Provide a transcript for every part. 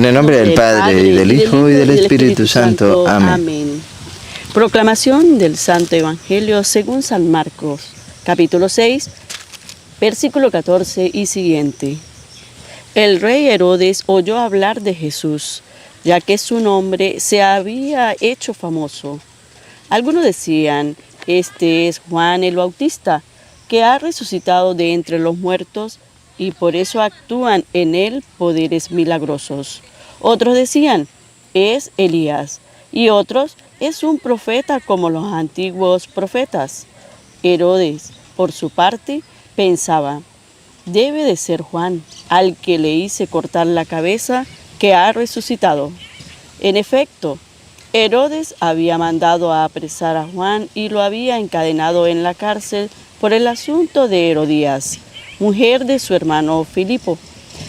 En el nombre del Padre, y del Hijo, y del Espíritu Santo. Amén. Amén. Proclamación del Santo Evangelio según San Marcos, capítulo 6, versículo 14 y siguiente. El rey Herodes oyó hablar de Jesús, ya que su nombre se había hecho famoso. Algunos decían, este es Juan el Bautista, que ha resucitado de entre los muertos, y por eso actúan en él poderes milagrosos. Otros decían, es Elías, y otros, es un profeta como los antiguos profetas. Herodes, por su parte, pensaba, debe de ser Juan, al que le hice cortar la cabeza, que ha resucitado. En efecto, Herodes había mandado a apresar a Juan y lo había encadenado en la cárcel por el asunto de Herodías, mujer de su hermano Filipo,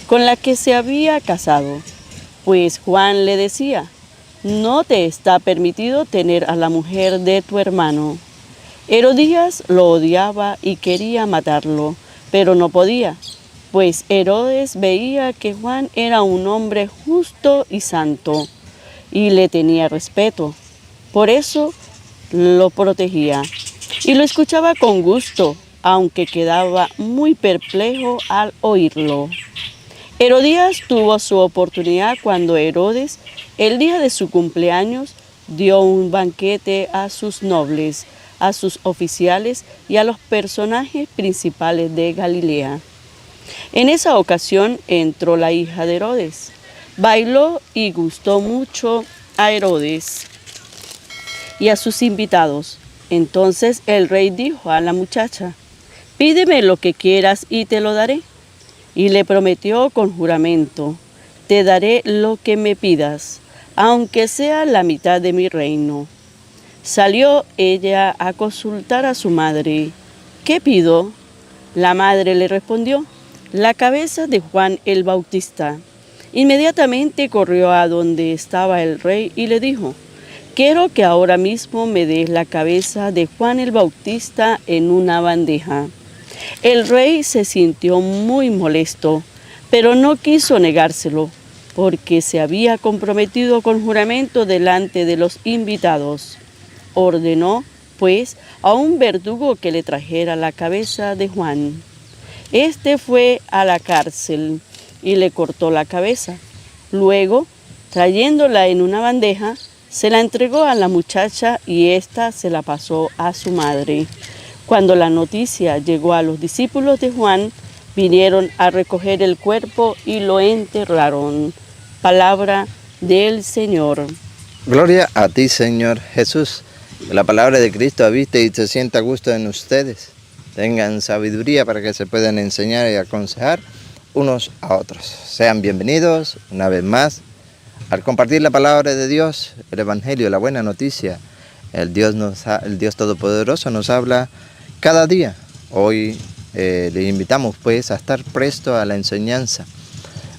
con la que se había casado. Pues Juan le decía, no te está permitido tener a la mujer de tu hermano. Herodías lo odiaba y quería matarlo, pero no podía, pues Herodes veía que Juan era un hombre justo y santo, y le tenía respeto. Por eso lo protegía y lo escuchaba con gusto, aunque quedaba muy perplejo al oírlo. Herodías tuvo su oportunidad cuando Herodes, el día de su cumpleaños, dio un banquete a sus nobles, a sus oficiales y a los personajes principales de Galilea. En esa ocasión entró la hija de Herodes. Bailó y gustó mucho a Herodes y a sus invitados. Entonces el rey dijo a la muchacha, pídeme lo que quieras y te lo daré. Y le prometió con juramento, te daré lo que me pidas, aunque sea la mitad de mi reino. Salió ella a consultar a su madre. ¿Qué pido? La madre le respondió, la cabeza de Juan el Bautista. Inmediatamente corrió a donde estaba el rey y le dijo, quiero que ahora mismo me des la cabeza de Juan el Bautista en una bandeja. El rey se sintió muy molesto, pero no quiso negárselo, porque se había comprometido con juramento delante de los invitados. Ordenó, pues, a un verdugo que le trajera la cabeza de Juan. Este fue a la cárcel y le cortó la cabeza. Luego, trayéndola en una bandeja, se la entregó a la muchacha y ésta se la pasó a su madre. Cuando la noticia llegó a los discípulos de Juan, vinieron a recoger el cuerpo y lo enterraron. Palabra del Señor. Gloria a ti, Señor Jesús. Que la palabra de Cristo habite y se sienta a gusto en ustedes. Tengan sabiduría para que se puedan enseñar y aconsejar unos a otros. Sean bienvenidos una vez más al compartir la palabra de Dios, el Evangelio, la buena noticia. El Dios Todopoderoso nos habla cada día. Hoy le invitamos pues a estar presto a la enseñanza.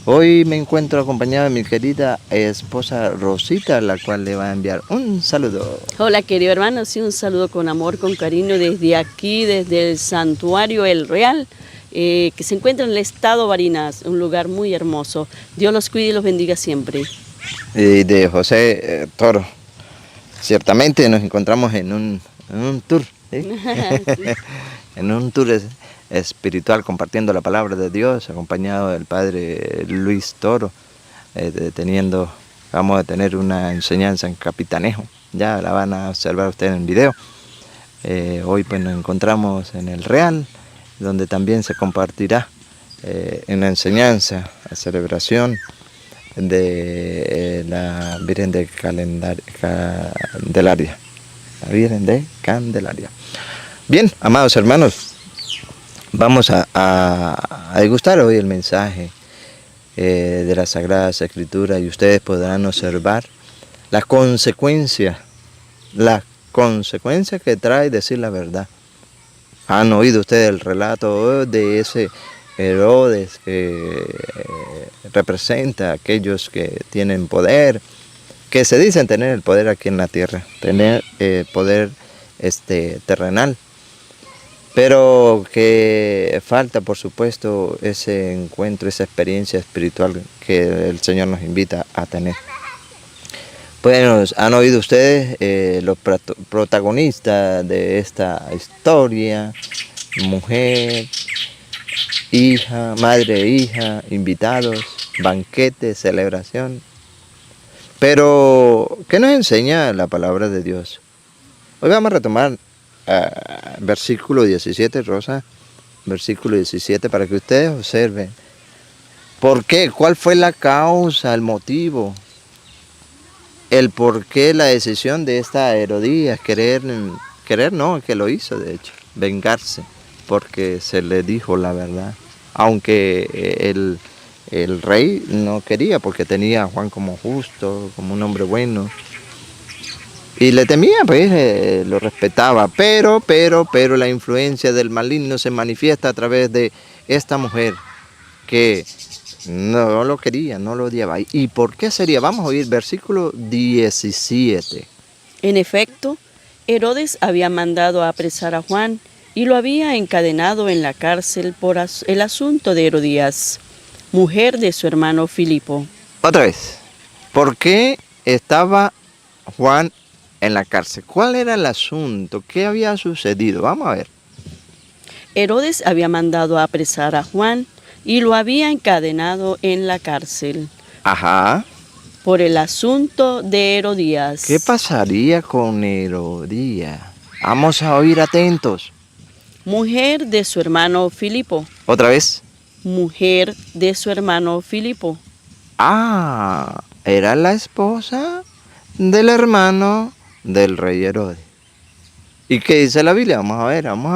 Hoy me encuentro acompañado de mi querida esposa Rosita, la cual le va a enviar un saludo. Hola querido hermano, sí, un saludo con amor, con cariño desde aquí, desde el Santuario El Real, que se encuentra en el estado Barinas, un lugar muy hermoso. Dios los cuide y los bendiga siempre. Y de José Toro. Ciertamente nos encontramos en un tour, ¿sí? En un tour espiritual compartiendo la palabra de Dios, acompañado del padre Luis Toro, vamos a tener una enseñanza en Capitanejo, ya la van a observar ustedes en el video. Hoy pues nos encontramos en el Real, donde también se compartirá una enseñanza, la celebración de la Virgen de Candelaria. La Virgen de Candelaria. Bien, amados hermanos, vamos a degustar hoy el mensaje de las Sagradas Escrituras y ustedes podrán observar las consecuencias que trae decir la verdad. Han oído ustedes el relato de ese Herodes que representa a aquellos que tienen poder, que se dicen tener el poder aquí en la tierra, tener poder terrenal. pero que falta, por supuesto, ese encuentro, esa experiencia espiritual que el Señor nos invita a tener. Bueno, han oído ustedes los protagonistas de esta historia: mujer, hija, madre e hija, invitados, banquete, celebración. Pero, ¿qué nos enseña la palabra de Dios? Hoy vamos a retomar versículo 17, Rosa, versículo 17, para que ustedes observen. ¿Por qué? ¿Cuál fue la causa, el motivo? El por qué la decisión de esta Herodías, querer no, que lo hizo de hecho, vengarse, porque se le dijo la verdad. Aunque el rey no quería, porque tenía a Juan como justo, como un hombre bueno. Y le temía, pues, lo respetaba, pero la influencia del maligno se manifiesta a través de esta mujer que no lo quería, no lo odiaba. ¿Y por qué sería? Vamos a oír versículo 17. En efecto, Herodes había mandado a apresar a Juan y lo había encadenado en la cárcel por el asunto de Herodías, mujer de su hermano Filipo. Otra vez, ¿por qué estaba Juan en la cárcel? ¿Cuál era el asunto? ¿Qué había sucedido? Vamos a ver. Herodes había mandado a apresar a Juan y lo había encadenado en la cárcel. Ajá. Por el asunto de Herodías. ¿Qué pasaría con Herodías? Vamos a oír atentos. Mujer de su hermano Filipo. Otra vez. Mujer de su hermano Filipo. Ah, era la esposa del hermano del rey Herodes. ¿Y qué dice la Biblia? Vamos a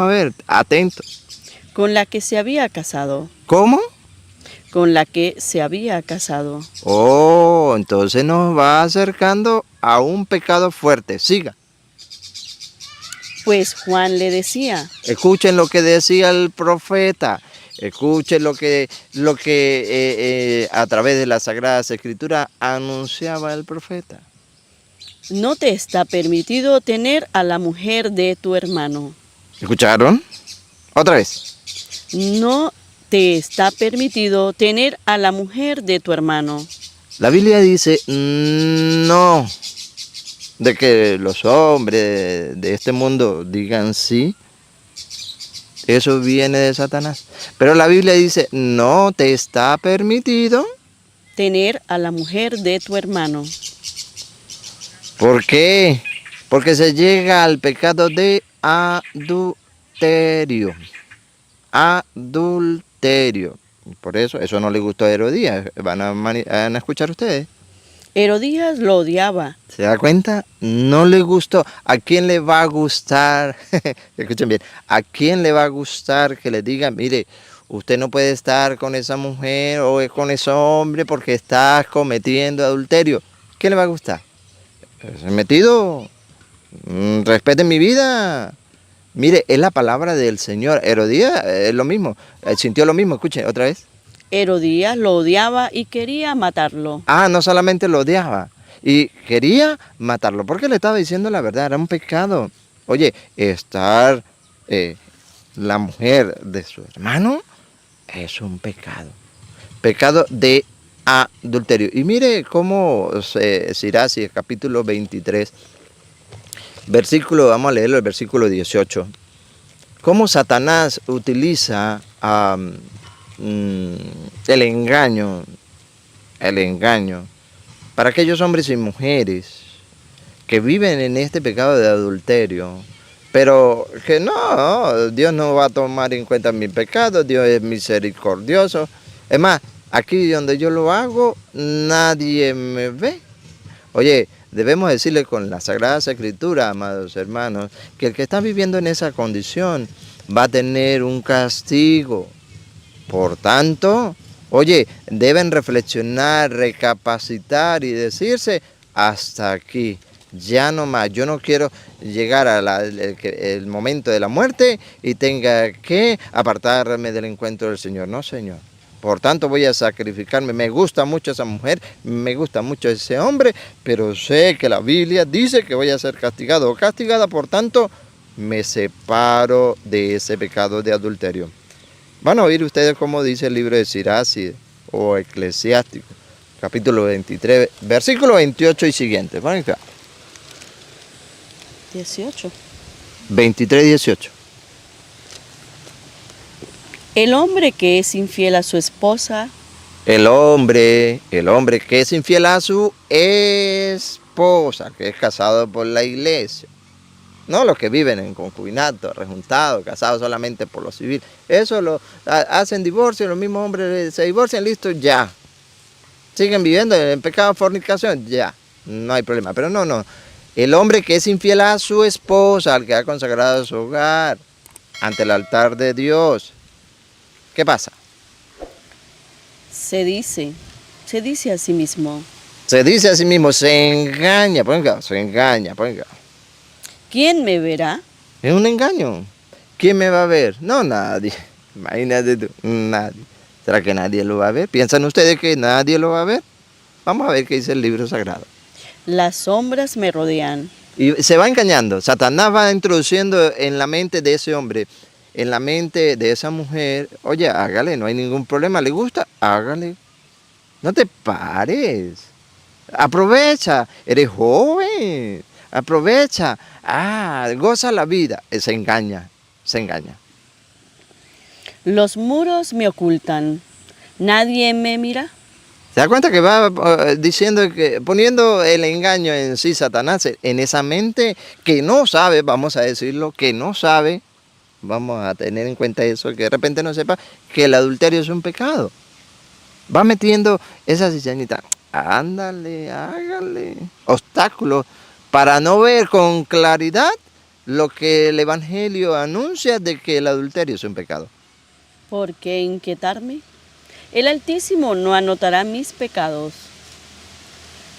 ver, atentos. Con la que se había casado. ¿Cómo? Con la que se había casado. Oh, entonces nos va acercando a un pecado fuerte. Siga. Pues Juan le decía. Escuchen lo que decía el profeta. Escuchen lo que a través de la Sagrada Escritura anunciaba el profeta. No te está permitido tener a la mujer de tu hermano. ¿Escucharon? Otra vez. No te está permitido tener a la mujer de tu hermano. La Biblia dice no, de que los hombres de este mundo digan sí. Eso viene de Satanás. Pero la Biblia dice, no te está permitido tener a la mujer de tu hermano. ¿Por qué? Porque se llega al pecado de adulterio. Adulterio. Por eso no le gustó a Herodías. Van a escuchar ustedes. Herodías lo odiaba. ¿Se da cuenta? No le gustó. ¿A quién le va a gustar? Escuchen bien. ¿A quién le va a gustar que le digan, mire, usted no puede estar con esa mujer o con ese hombre porque estás cometiendo adulterio? ¿Qué le va a gustar? ¿Se metido? Respeten mi vida. Mire, es la palabra del Señor. Herodías es lo mismo. Sintió lo mismo. Escuchen, otra vez. Herodías lo odiaba y quería matarlo. Ah, no solamente lo odiaba, y quería matarlo, porque le estaba diciendo la verdad, era un pecado. Oye, estar la mujer de su hermano es un pecado. Pecado de adulterio. Y mire cómo Siracide, capítulo 23, versículo, vamos a leerlo, el versículo 18. Cómo Satanás utiliza el engaño para aquellos hombres y mujeres que viven en este pecado de adulterio, pero que no, Dios no va a tomar en cuenta mi pecado, Dios es misericordioso. Es más, aquí donde yo lo hago, nadie me ve. Oye, debemos decirle con la Sagrada Escritura, amados hermanos, que el que está viviendo en esa condición va a tener un castigo. Por tanto, oye, deben reflexionar, recapacitar y decirse, hasta aquí, ya no más. Yo no quiero llegar el momento de la muerte y tenga que apartarme del encuentro del Señor. No, Señor. Por tanto, voy a sacrificarme. Me gusta mucho esa mujer, me gusta mucho ese hombre, pero sé que la Biblia dice que voy a ser castigado o castigada. Por tanto, me separo de ese pecado de adulterio. Van a oír ustedes cómo dice el libro de Sirach o Eclesiástico, capítulo 23, versículo 28 y siguiente. Van acá. 18. 23, 18. El hombre que es infiel a su esposa, El hombre que es infiel a su esposa, que es casado por la iglesia. No los que viven en concubinato, rejuntados, casados solamente por lo civil. Eso lo hacen divorcio, los mismos hombres se divorcian, listo, ya. Siguen viviendo en pecado de fornicación, ya. No hay problema. Pero no. El hombre que es infiel a su esposa, al que ha consagrado su hogar, ante el altar de Dios. ¿Qué pasa? se dice a sí mismo, Se dice a sí mismo, se engaña, se engaña. ¿quién me verá? Es un engaño. ¿Quién me va a ver? No, nadie. Imagínate tú, nadie. ¿Será que nadie lo va a ver? ¿Piensan ustedes que nadie lo va a ver? Vamos a ver qué dice el libro sagrado. Las sombras me rodean. Y se va engañando. Satanás va introduciendo en la mente de ese hombre, en la mente de esa mujer, oye, hágale, no hay ningún problema, ¿le gusta? Hágale. No te pares. Aprovecha, eres joven. Aprovecha. Goza la vida. Se engaña. Los muros me ocultan. Nadie me mira. ¿Se da cuenta que va diciendo que poniendo el engaño en sí Satanás, en esa mente que no sabe, vamos a decirlo, que no sabe, vamos a tener en cuenta eso, que de repente no sepa que el adulterio es un pecado? Va metiendo esa cizañita, ándale, hágale, obstáculos para no ver con claridad lo que el Evangelio anuncia de que el adulterio es un pecado. ¿Por qué inquietarme? El Altísimo no anotará mis pecados.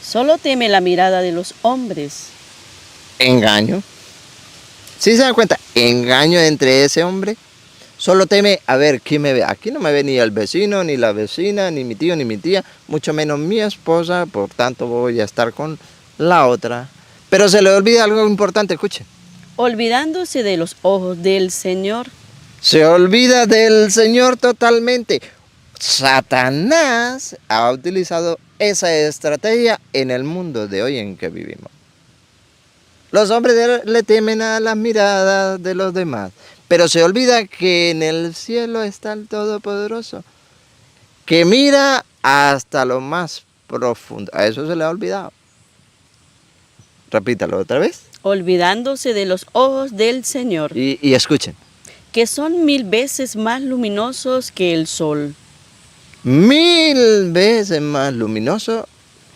Solo teme la mirada de los hombres. Engaño. ¿Sí se dan cuenta? Engaño entre ese hombre. Solo teme a ver quién me ve. Aquí no me ve ni el vecino, ni la vecina, ni mi tío, ni mi tía, mucho menos mi esposa, por tanto voy a estar con la otra. Pero se le olvida algo importante, escuche. Olvidándose de los ojos del Señor. Se olvida del Señor totalmente. Satanás ha utilizado esa estrategia en el mundo de hoy en que vivimos. Los hombres le temen a las miradas de los demás, pero se olvida que en el cielo está el Todopoderoso, que mira hasta lo más profundo. A eso se le ha olvidado. Repítalo otra vez. Olvidándose de los ojos del Señor. Y escuchen. Que son 1000 veces más luminosos que el sol. 1000 veces más luminoso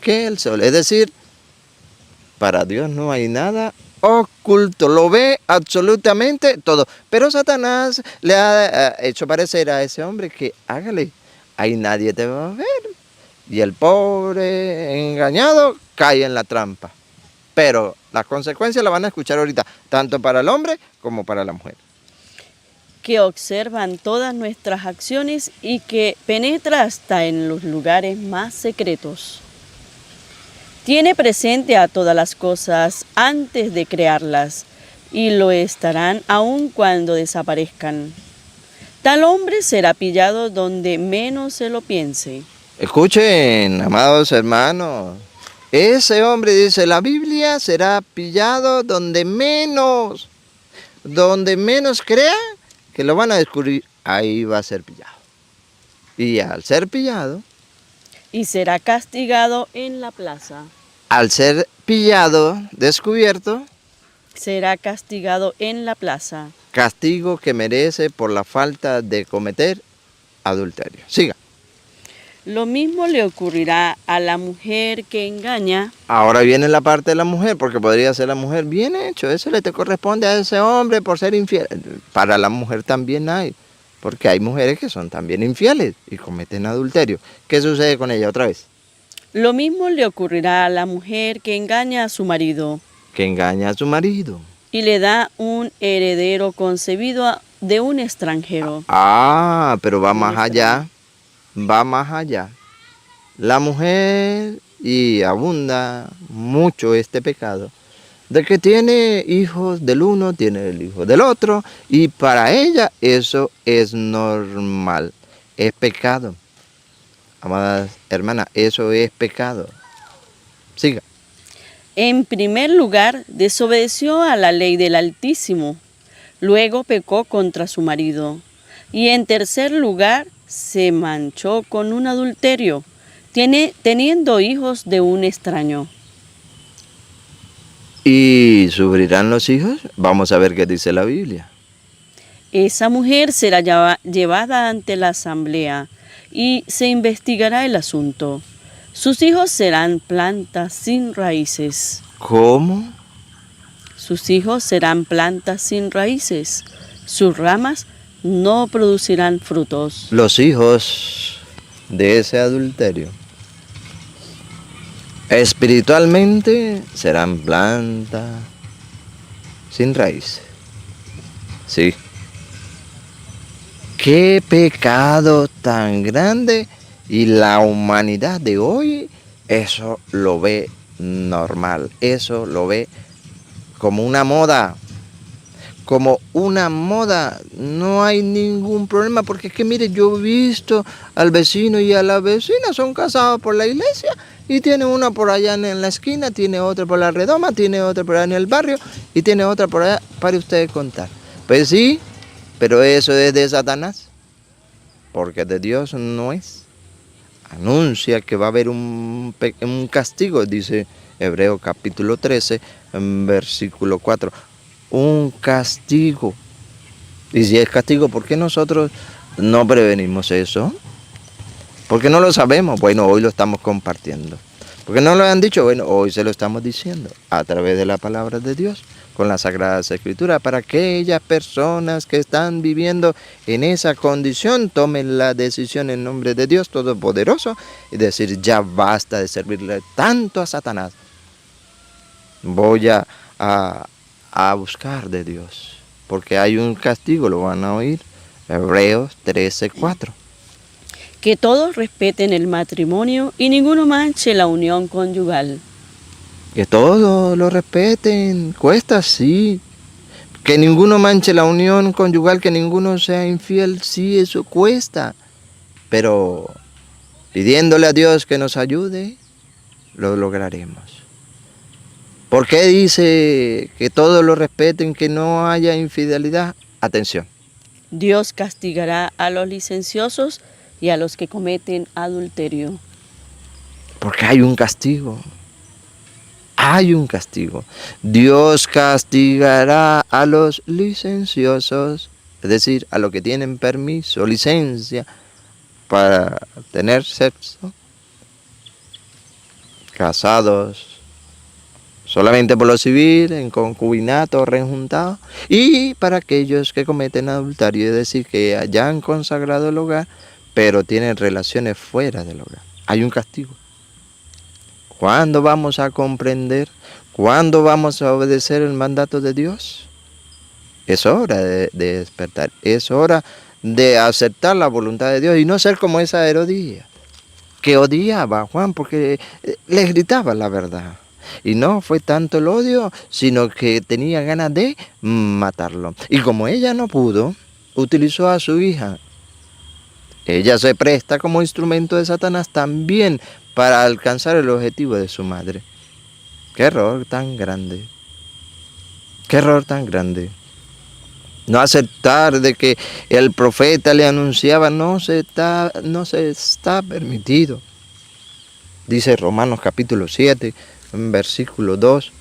que el sol. Es decir, para Dios no hay nada oculto, lo ve absolutamente todo. Pero Satanás le ha hecho parecer a ese hombre que hágale, ahí nadie te va a ver. Y el pobre engañado cae en la trampa. Pero las consecuencias las van a escuchar ahorita, tanto para el hombre como para la mujer. Que observan todas nuestras acciones y que penetra hasta en los lugares más secretos. Tiene presente a todas las cosas antes de crearlas y lo estarán aun cuando desaparezcan. Tal hombre será pillado donde menos se lo piense. Escuchen, amados hermanos, ese hombre dice, la Biblia será pillado donde menos crea que lo van a descubrir, ahí va a ser pillado. Y al ser pillado, Y será castigado en la plaza. al ser pillado, descubierto, Será castigado en la plaza. castigo que merece por la falta de cometer adulterio. Siga. Lo mismo le ocurrirá a la mujer que engaña. Ahora viene la parte de la mujer, porque podría ser la mujer bien hecho. Eso le te corresponde a ese hombre por ser infiel. Para la mujer también hay, porque hay mujeres que son también infieles y cometen adulterio. ¿Qué sucede con ella otra vez? Lo mismo le ocurrirá a la mujer que engaña a su marido Que engaña a su marido. y le da un heredero concebido de un extranjero. Pero va más allá. Va más allá. La mujer, y abunda mucho este pecado, de que tiene hijos del uno, tiene el hijo del otro, y para ella eso es normal, es pecado. Amadas hermanas, eso es pecado. Siga. En primer lugar, desobedeció a la ley del Altísimo. Luego pecó contra su marido. Y en tercer lugar, se manchó con un adulterio, teniendo hijos de un extraño. ¿Y sufrirán los hijos? Vamos a ver qué dice la Biblia. Esa mujer será llevada ante la asamblea y se investigará el asunto. Sus hijos serán plantas sin raíces. ¿Cómo? Sus hijos serán plantas sin raíces. Sus ramas no producirán frutos. Los hijos de ese adulterio espiritualmente serán plantas sin raíz. Sí. Qué pecado tan grande, y la humanidad de hoy eso lo ve normal, eso lo ve como una moda. Como una moda, no hay ningún problema, porque es que mire, yo he visto al vecino y a la vecina, son casados por la iglesia, y tiene una por allá en la esquina, tiene otra por la redoma, tiene otra por allá en el barrio, y tiene otra por allá, para ustedes contar. Pues sí, pero eso es de Satanás, porque de Dios no es. Anuncia que va a haber un castigo, dice Hebreos capítulo 13, versículo 4. Un castigo. Y si es castigo, ¿por qué nosotros no prevenimos eso? ¿Por qué no lo sabemos? Bueno, hoy lo estamos compartiendo. ¿Por qué no lo han dicho? Bueno, hoy se lo estamos diciendo a través de la palabra de Dios, con las Sagradas Escrituras, para que aquellas personas que están viviendo en esa condición tomen la decisión en nombre de Dios Todopoderoso y decir, ya basta de servirle tanto a Satanás. Voy a buscar de Dios, porque hay un castigo, lo van a oír, Hebreos 13:4. Que todos respeten el matrimonio y ninguno manche la unión conyugal. Que todos lo respeten, cuesta, sí. Que ninguno manche la unión conyugal, que ninguno sea infiel, sí, eso cuesta. Pero pidiéndole a Dios que nos ayude, lo lograremos. ¿Por qué dice que todos lo respeten, que no haya infidelidad? Atención. Dios castigará a los licenciosos y a los que cometen adulterio. Porque hay un castigo. Hay un castigo. Dios castigará a los licenciosos, es decir, a los que tienen permiso, licencia para tener sexo, casados solamente por lo civil, en concubinato, reenjuntado, y para aquellos que cometen adulterio, es decir, que hayan consagrado el hogar, pero tienen relaciones fuera del hogar. Hay un castigo. ¿Cuándo vamos a comprender? ¿Cuándo vamos a obedecer el mandato de Dios? Es hora de despertar, es hora de aceptar la voluntad de Dios y no ser como esa Herodías, que odiaba a Juan porque le gritaba la verdad. Y no fue tanto el odio, sino que tenía ganas de matarlo. Y como ella no pudo, utilizó a su hija. Ella se presta como instrumento de Satanás también para alcanzar el objetivo de su madre. ¡Qué error tan grande! ¡Qué error tan grande! No aceptar de que el profeta le anunciaba no se está permitido. Dice Romanos capítulo 7, versículo 2.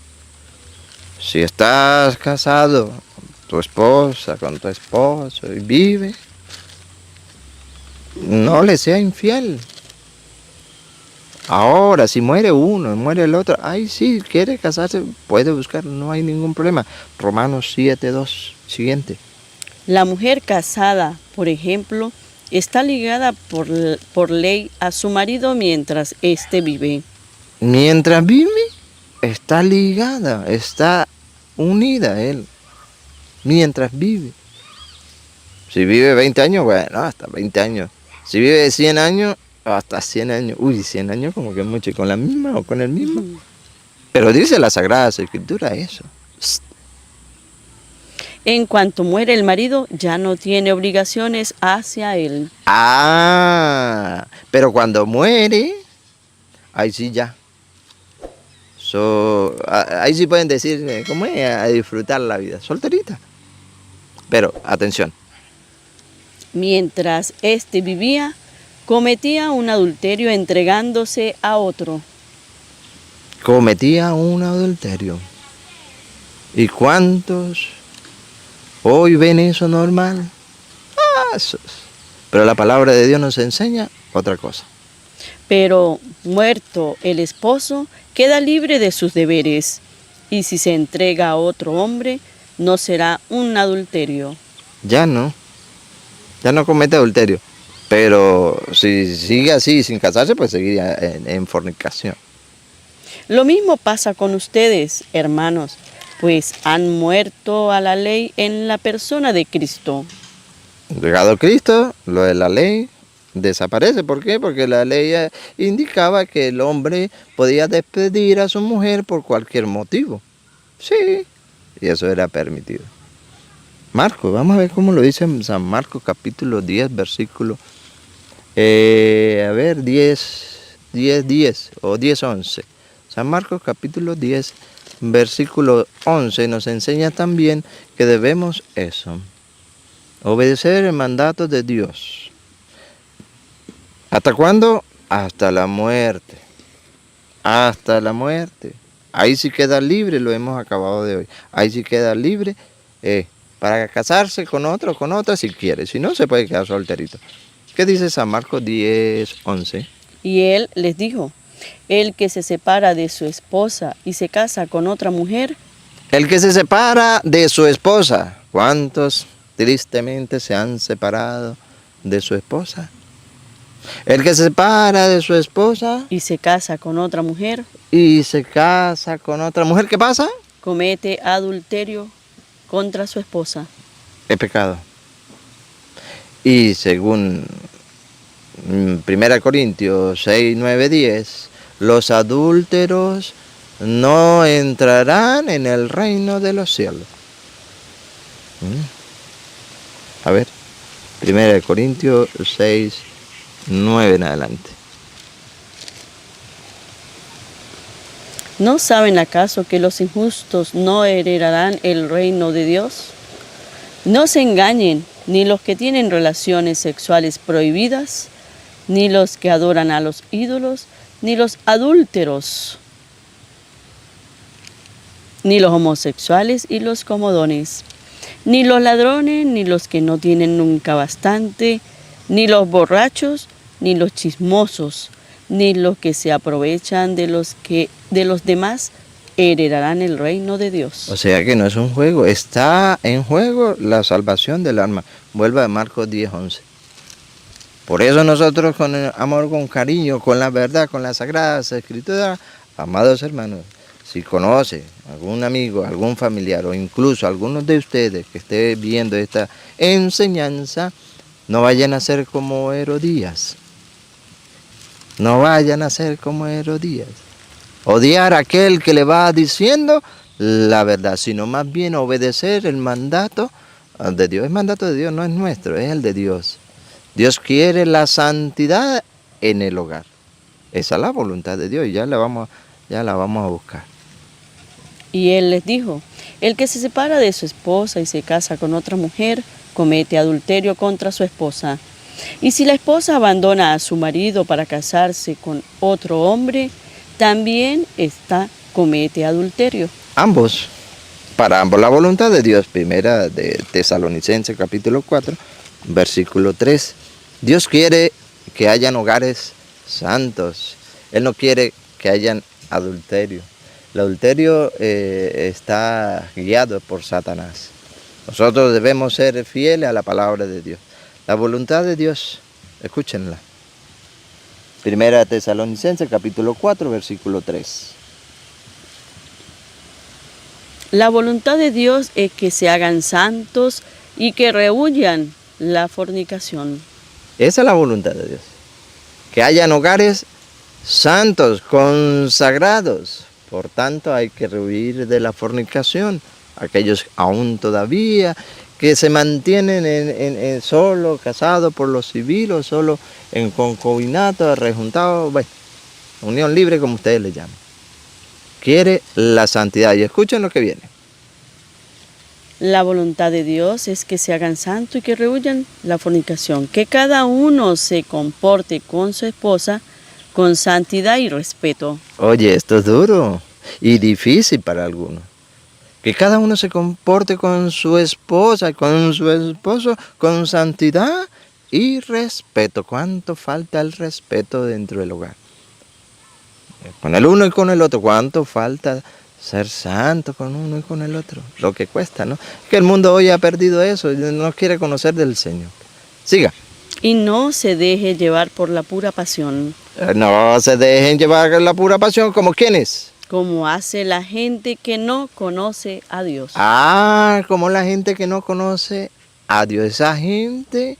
Si estás casado con tu esposa, con tu esposo y vive, no le sea infiel. Ahora, si muere uno, muere el otro, ay sí, quiere casarse, puede buscar, no hay ningún problema. Romanos 7:2, siguiente. La mujer casada, por ejemplo, está ligada por ley a su marido mientras éste vive. Mientras vive, está ligada, está unida a él. Mientras vive. Si vive 20 años, bueno, hasta 20 años. Si vive 100 años, hasta 100 años. Uy, 100 años como que mucho. ¿Y con la misma o con el mismo? Pero dice la Sagrada Escritura eso. En cuanto muere el marido, ya no tiene obligaciones hacia él. Ah, pero cuando muere, ahí sí ya. Ahí sí pueden decir, ¿cómo es? A disfrutar la vida, solterita. Pero, atención. Mientras éste vivía, cometía un adulterio entregándose a otro. Cometía un adulterio. ¿Y cuántos hoy ven eso normal? Pero la palabra de Dios nos enseña otra cosa. Pero muerto el esposo, queda libre de sus deberes, y si se entrega a otro hombre, no será un adulterio. Ya no comete adulterio. Pero si sigue así sin casarse, pues seguiría en fornicación. Lo mismo pasa con ustedes, hermanos, pues han muerto a la ley en la persona de Cristo. Llegado Cristo, lo de la ley desaparece. ¿Por qué? Porque la ley indicaba que el hombre podía despedir a su mujer por cualquier motivo. Sí, y eso era permitido. Marcos, vamos a ver cómo lo dice en San Marcos capítulo 10, versículo, 10 o 10, 11. San Marcos capítulo 10, versículo 11 nos enseña también que debemos eso, obedecer el mandato de Dios. ¿Hasta cuándo? Hasta la muerte. Hasta la muerte. Ahí sí queda libre, lo hemos acabado de hoy. Ahí sí queda libre para casarse con otro, con otra si quiere. Si no, se puede quedar solterito. ¿Qué dice San Marcos 10, 11? Y él les dijo, el que se separa de su esposa y se casa con otra mujer. El que se separa de su esposa. ¿Cuántos tristemente se han separado de su esposa? El que se separa de su esposa Y se casa con otra mujer. Y se casa con otra mujer, ¿qué pasa? Comete adulterio contra su esposa. Es pecado. Y según 1 Corintios 6, 9, 10, los adúlteros no entrarán en el reino de los cielos. A ver, 1 Corintios 6, 9 en adelante. ¿No saben acaso que los injustos no heredarán el reino de Dios? No se engañen, ni los que tienen relaciones sexuales prohibidas, ni los que adoran a los ídolos, ni los adúlteros, ni los homosexuales y los comodones, ni los ladrones, ni los que no tienen nunca bastante, ni los borrachos, ni los chismosos, ni los que se aprovechan de los demás heredarán el reino de Dios. O sea que no es un juego, está en juego la salvación del alma. Vuelva a Marcos 10, 11. Por eso nosotros con amor, con cariño, con la verdad, con las sagradas escrituras, amados hermanos, si conoce algún amigo, algún familiar o incluso algunos de ustedes que esté viendo esta enseñanza, no vayan a ser como Herodías. No vayan a ser como Herodías. Odiar a aquel que le va diciendo la verdad, sino más bien obedecer el mandato de Dios. El mandato de Dios no es nuestro, es el de Dios. Dios quiere la santidad en el hogar. Esa es la voluntad de Dios y ya la vamos a buscar. Y él les dijo, el que se separa de su esposa y se casa con otra mujer, comete adulterio contra su esposa. Y si la esposa abandona a su marido para casarse con otro hombre, también comete adulterio. Ambos, para ambos la voluntad de Dios. Primera de Tesalonicenses capítulo 4, versículo 3. Dios quiere que hayan hogares santos. Él no quiere que hayan adulterio. El adulterio está guiado por Satanás. Nosotros debemos ser fieles a la palabra de Dios. La voluntad de Dios, escúchenla. Primera de Tesalonicenses capítulo 4, versículo 3. La voluntad de Dios es que se hagan santos y que rehuyan la fornicación. Esa es la voluntad de Dios. Que hayan hogares santos, consagrados. Por tanto, hay que huir de la fornicación. Aquellos aún todavía que se mantienen solo casados por lo civil o solo en concubinato, rejuntado, bueno, unión libre como ustedes le llaman. Quiere la santidad. Y escuchen lo que viene. La voluntad de Dios es que se hagan santos y que rehuyan la fornicación, que cada uno se comporte con su esposa con santidad y respeto. Oye, esto es duro y difícil para algunos. Que cada uno se comporte con su esposa, con su esposo, con santidad y respeto. ¿Cuánto falta el respeto dentro del hogar? Con el uno y con el otro. ¿Cuánto falta ser santo con uno y con el otro? Lo que cuesta, ¿no? Que el mundo hoy ha perdido eso y no quiere conocer del Señor. Siga. Y no se deje llevar por la pura pasión, No se dejen llevar la pura pasión, ¿como quiénes? como hace la gente que no conoce a Dios. Como la gente que no conoce a Dios. Esa gente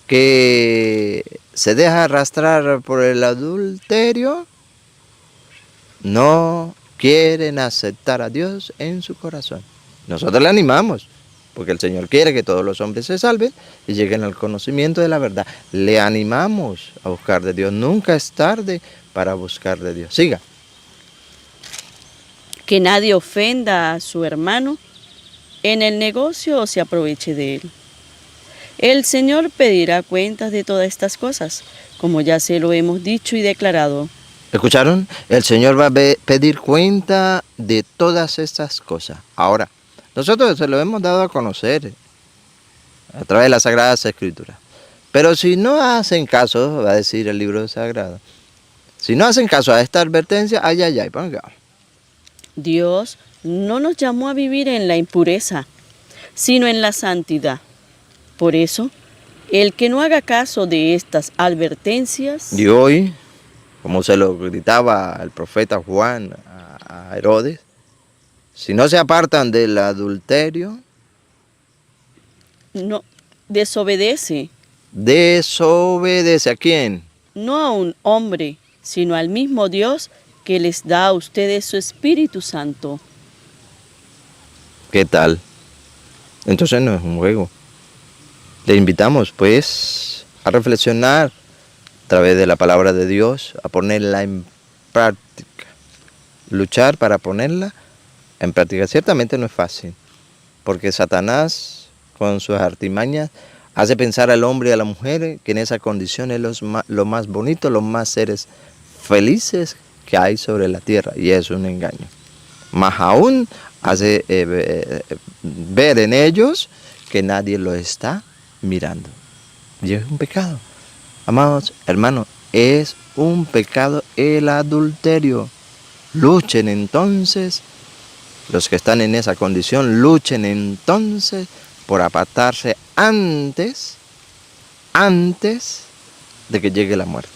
que se deja arrastrar por el adulterio, no quieren aceptar a Dios en su corazón. Nosotros le animamos, porque el Señor quiere que todos los hombres se salven y lleguen al conocimiento de la verdad. Le animamos a buscar de Dios. Nunca es tarde para buscar de Dios. Siga. Que nadie ofenda a su hermano en el negocio o se aproveche de él. El Señor pedirá cuentas de todas estas cosas, como ya se lo hemos dicho y declarado. ¿Escucharon? El Señor va a pedir cuenta de todas estas cosas. Ahora, nosotros se lo hemos dado a conocer a través de las Sagradas Escrituras. Pero si no hacen caso, va a decir el libro sagrado, si no hacen caso a esta advertencia, ay, ponga. Dios no nos llamó a vivir en la impureza, sino en la santidad. Por eso, el que no haga caso de estas advertencias... Y hoy, como se lo gritaba el profeta Juan a Herodes, si no se apartan del adulterio, no desobedece, desobedece ¿a quién? no a un hombre, sino al mismo Dios que les da a ustedes su Espíritu Santo. ¿Qué tal? Entonces no es un juego. Le invitamos pues a reflexionar a través de la palabra de Dios, a ponerla en práctica, luchar para ponerla en práctica. Ciertamente no es fácil, porque Satanás con sus artimañas hace pensar al hombre y a la mujer que en esa condición es lo más bonito, los más seres felices que hay sobre la tierra, y es un engaño. Más aún hace ver en ellos que nadie lo está mirando. Y es un pecado. Amados hermanos, es un pecado el adulterio. Luchen entonces, los que están en esa condición, luchen entonces por apartarse antes de que llegue la muerte.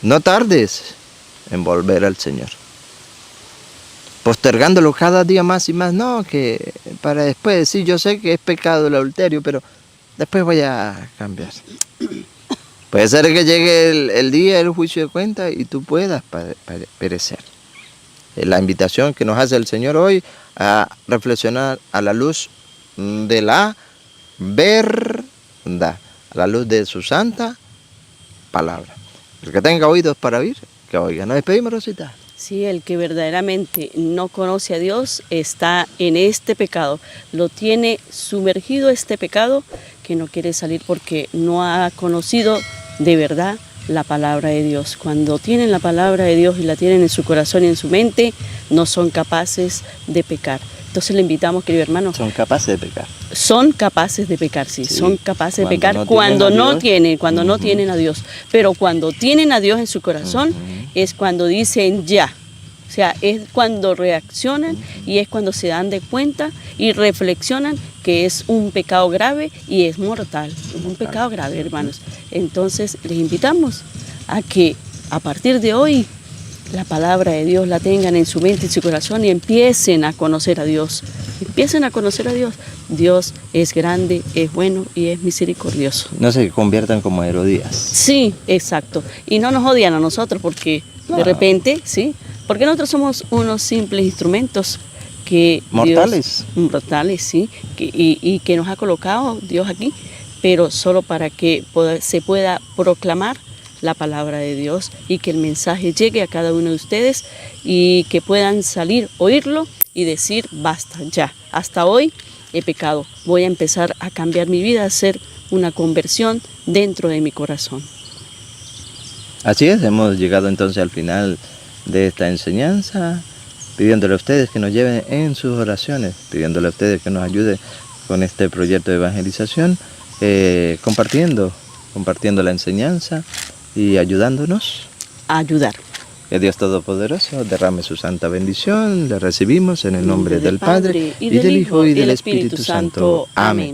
No tardes en volver al Señor. Postergándolo cada día más y más, no, que para después, sí, yo sé que es pecado el adulterio, pero después voy a cambiar. Puede ser que llegue el día del juicio de cuenta y tú puedas perecer. La invitación que nos hace el Señor hoy a reflexionar a la luz de la verdad, a la luz de su santa palabra. El que tenga oídos para oír, que oiga. Nos despedimos, Rosita. Sí, el que verdaderamente no conoce a Dios está en este pecado. Lo tiene sumergido este pecado que no quiere salir porque no ha conocido de verdad la palabra de Dios. Cuando tienen la palabra de Dios y la tienen en su corazón y en su mente, no son capaces de pecar. Entonces le invitamos, querido hermano. Son capaces de pecar. Son capaces de pecar, sí. Son capaces de pecar no cuando no tienen tienen a Dios. Pero cuando tienen a Dios en su corazón, es cuando dicen ya. O sea, es cuando reaccionan y es cuando se dan de cuenta y reflexionan que es un pecado grave y es mortal. Es un pecado grave, hermanos. Entonces les invitamos a que a partir de hoy la palabra de Dios la tengan en su mente y en su corazón y empiecen a conocer a Dios. Empiecen a conocer a Dios. Dios es grande, es bueno y es misericordioso. No se conviertan como Herodías. Sí, exacto. Y no nos odian a nosotros porque de repente, sí, Porque nosotros somos unos simples instrumentos que Mortales. Mortales, sí, y que nos ha colocado Dios aquí, pero solo para que se pueda proclamar la palabra de Dios y que el mensaje llegue a cada uno de ustedes y que puedan salir, oírlo y decir, basta, ya, hasta hoy he pecado, voy a empezar a cambiar mi vida, a hacer una conversión dentro de mi corazón. Así es, hemos llegado entonces al final de esta enseñanza, pidiéndole a ustedes que nos lleven en sus oraciones, pidiéndole a ustedes que nos ayuden con este proyecto de evangelización, compartiendo la enseñanza y ayudándonos A ayudar. Que Dios Todopoderoso derrame su santa bendición. Le recibimos en el nombre del Padre, y del Hijo, y del Espíritu Santo. Amén.